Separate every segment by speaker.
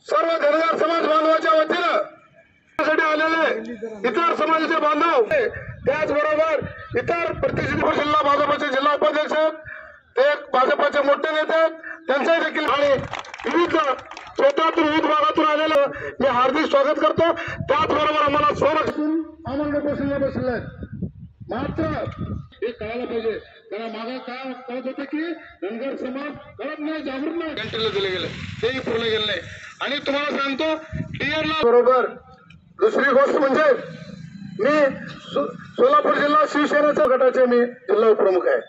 Speaker 1: सर्व धनगर समाज बांधवाच्या वतीनं आलेले इतर समाजाचे बांधव, त्याचबरोबर इतर प्रतिनिधी जिल्हा भाजपचे जिल्हा उपाध्यक्ष, ते भाजपचे मोठे नेते, त्यांचे देखील आणि विविध क्षेत्रातून विविध भागातून आलेलं मी हार्दिक स्वागत करतो। त्याचबरोबर आम्हाला आम्हाला बसले मात्र हे कळायला पाहिजे, कारण मागे काय कळत होते की धनगर समाज कळत नाही, जागृत नाही, घंटेला दिले गेले, तेही पूर्ण केले नाही। आणि तुम्हाला सांगतो टीआरला बरोबर दुसरी गोष्ट म्हणजे मी सोलापूर जिल्हा शिवसेनेच्या गटाचे मी जिल्हा उपप्रमुख आहे।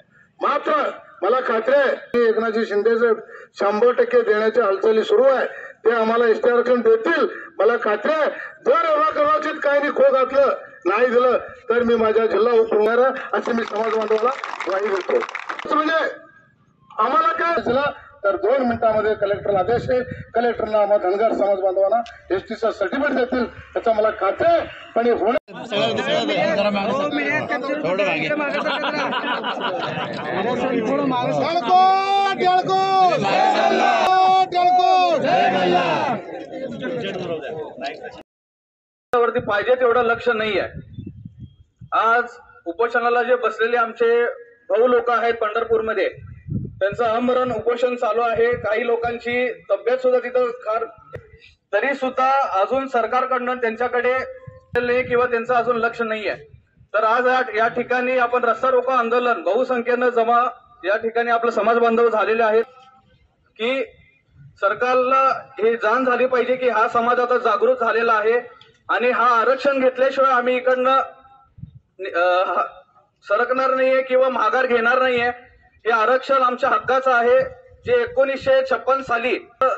Speaker 1: मात्र मला खात्री आहे की एकनाथजी शिंदे साहेब 100% देण्याच्या हालचाली सुरू आहे, ते आम्हाला एसटी आरक्षण देतील मला खात्री आहे। जर एवढा कदाचित काही खो घातलं नाही दिलं तर मी माझ्या जिल्हा उपप्रमुख असे मी समाज बांधवाला ग्वाही देतो। म्हणजे आम्हाला काय झालं तर 2 मिनिटांमध्ये कलेक्टरला आदेश आहे, कलेक्टरला आम्हाला धनगर समाज बांधवांना एसटीचं सर्टिफिकेट देतील याचा मला खात्री आहे। पण
Speaker 2: वरती पाहिजे तेवढं लक्ष नाही आहे। आज उपोषणाला जे बसलेले आमचे भाऊ लोक आहेत पंढरपूरमध्ये, त्यांचं आमरण उपोषण चालू आहे। काही लोकांची तब्येत सुद्धा तिथं फार, तरी सुद्धा अजून सरकारकडनं त्यांच्याकडे किंवा त्यांचं अजून लक्ष नाही आहे। तर आज या ठिकाणी आपण रस्ता रोको आंदोलन बहुसंख्येनं जमा या ठिकाणी आपले समाज बांधव झालेले आहेत की सरकारला हे जाण झाली पाहिजे की हा समाज आता जागृत झालेला आहे आणि हा आरक्षण घेतल्याशिवाय आम्ही इकडनं सरकणार नाहीये किंवा माघार घेणार नाहीये। हे आरक्षण आमच्या हक्काचं आहे, जे 1956 साली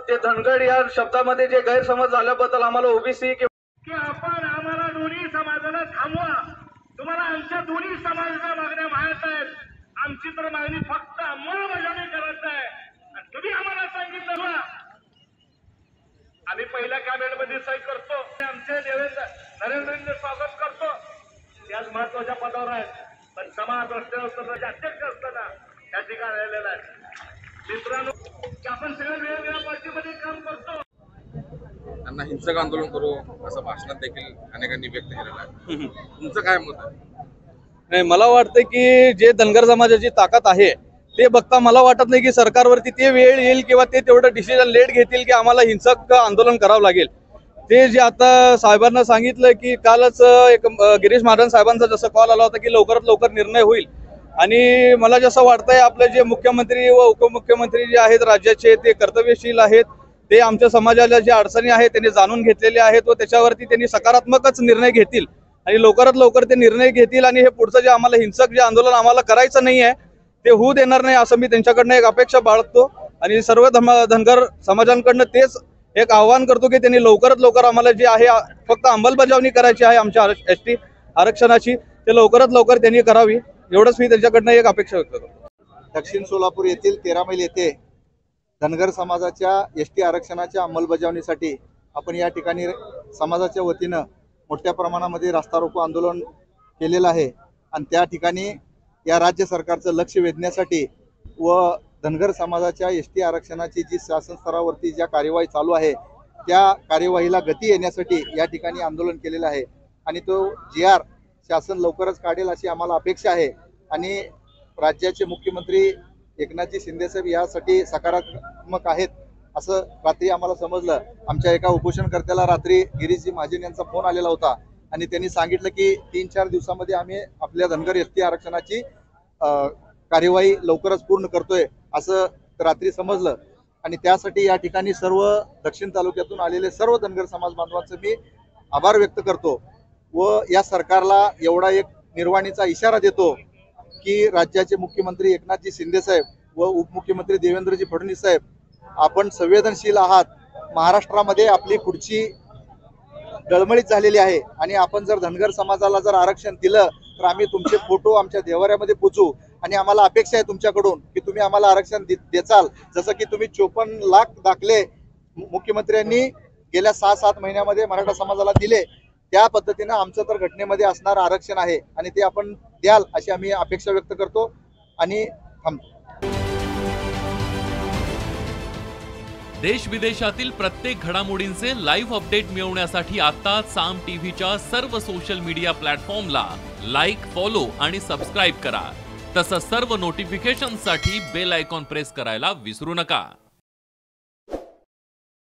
Speaker 2: ते धनगर या शब्दामध्ये जे गैरसमज झाल्याबद्दल आम्हाला ओबीसी की
Speaker 1: आपण आम्हाला दोन्ही समाजाला थांबवा, तुम्हाला आमच्या दोन्ही समाजाच्या मागण्या माहीत आहेत, आमची तर मागणी फक्त अंमलबजावणी करायचं आहे। तुम्ही आम्हाला सांगितलं आम्ही पहिल्या कॅबिनेटमध्ये सही करतो, आमचे नरेंद्रजींचे स्वागत करतो, त्याच महत्वाच्या पदावर आहेत। पण समाज रस्त्यावर अध्यक्ष असताना त्या ठिकाणी राहिलेला आहे। मित्रांनो की आपण सगळ्या वेगवेगळ्या पार्टीमध्ये काम करतो,
Speaker 3: त्यांना हिंसक आंदोलन करू असं भाषणात देखील अनेकांनी व्यक्त केलेलं आहे। तुमचं काय मत आहे?
Speaker 2: नाही, मला वाटतं की जे धनगर समाजाची ताकद आहे ते बघता मला वाटत नाही की सरकारवरती ते वेळ येईल किंवा ते तेवढं डिसिजन लेट घेतील की आम्हाला हिंसक आंदोलन करावं लागेल। ते जे आता साहेबांना सांगितलं की कालच एक गिरीश महाजन साहेबांचा जसं कॉल आला होता की लवकरात लवकर निर्णय होईल, आणि मला जसं वाटतंय आपले जे मुख्यमंत्री व उपमुख्यमंत्री जे आहेत राज्याचे ते कर्तव्यशील आहेत, ते आमच्या समाजाला जे अडचणी आहेत त्यांनी जाणून घेतलेले आहेत व त्याच्यावरती त्यांनी सकारात्मकच निर्णय घेतील आणि लवकरात लवकर ते निर्णय घेतील आणि हे पुढचं जे आम्हाला हिंसक जे आंदोलन आम्हाला करायचं नाही आहे ते होऊ देणार नाही असं मी त्यांच्याकडनं एक अपेक्षा बाळगतो आणि सर्व धनगर समाजांकडनं तेच एक आवाहन करतो की त्यांनी लवकरात लवकर आम्हाला जे आहे फक्त अंमलबजावणी करायची आहे आमच्या एसटी आरक्षणाची, ते लवकरात लवकर त्यांनी करावी, एवढंच मी त्यांच्याकडनं एक अपेक्षा व्यक्त करतो।
Speaker 4: दक्षिण सोलापूर येथील 13 मैल येथे धनगर समाजाच्या एसटी आरक्षणाच्या अंमलबजावणीसाठी आपण या ठिकाणी समाजाच्या वतीनं मोठ्या प्रमाणामध्ये रास्ता रोको आंदोलन केलेलं आहे आणि त्या ठिकाणी या राज्य सरकारचं लक्ष वेधण्यासाठी व धनगर समाजाच्या एसटी आरक्षणाची जी शासन स्तरावरती ज्या कार्यवाही चालू आहे त्या कार्यवाहीला गती येण्यासाठी या ठिकाणी आंदोलन केलेलं आहे आणि तो GR शासन लवकरच काढेल अशी आम्हाला अपेक्षा आहे। आणि राज्याचे मुख्यमंत्री एकनाथजी शिंदे साहेब यासाठी सकारात्मक आहेत असं रात्री आम्हाला समजलं। आमच्या एका उपोषणकर्त्याला रात्री गिरीशजी महाजन यांचा फोन आलेला होता आणि त्यांनी सांगितलं की 3-4 दिवसामध्ये आम्ही आपल्या धनगर एसटी आरक्षणाची कार्यवाही लवकरच पूर्ण करतोय असं रात्री समजलं आणि त्यासाठी या ठिकाणी सर्व दक्षिण तालुक्यातून आलेले सर्व धनगर समाज बांधवांचे मी आभार व्यक्त करतो व या सरकारला एवढा एक निर्वाणीचा इशारा देतो की राज्याचे मुख्यमंत्री एकनाथजी शिंदे साहेब व उपमुख्यमंत्री देवेंद्रजी फडणवीस साहेब, आपण संवेदनशील आहात। महाराष्ट्रामध्ये आपली पुढची डळमळीत झालेली आहे आणि आपण जर धनगर समाजाला जर आरक्षण दिलं तर आम्ही तुमचे फोटो आमच्या देवाऱ्यामध्ये पोचू आणि आम्हाला अपेक्षा आहे तुमच्याकडून की तुम्ही आम्हाला आरक्षण देचाल। जसं की तुम्ही 54 लाख दाखले मुख्यमंत्र्यांनी गेल्या 6-7 महिन्यामध्ये मराठा समाजाला दिले, त्या पद्धतीनं आमचं तर घटनेमध्ये असणारं आरक्षण आहे आणि ते आपण द्याल अशी आम्ही अपेक्षा व्यक्त करतो आणि थांबतो।
Speaker 5: देश विदेशातील प्रत्येक घडामोडींचे लाईव्ह अपडेट मिळवण्यासाठी आता साम टीव्हीच्या सर्व सोशल मीडिया प्लॅटफॉर्मला लाईक, फॉलो आणि सबस्क्राईब करा. तसंच सर्व नोटिफिकेशनसाठी बेल आयकॉन प्रेस करायला विसरू नका.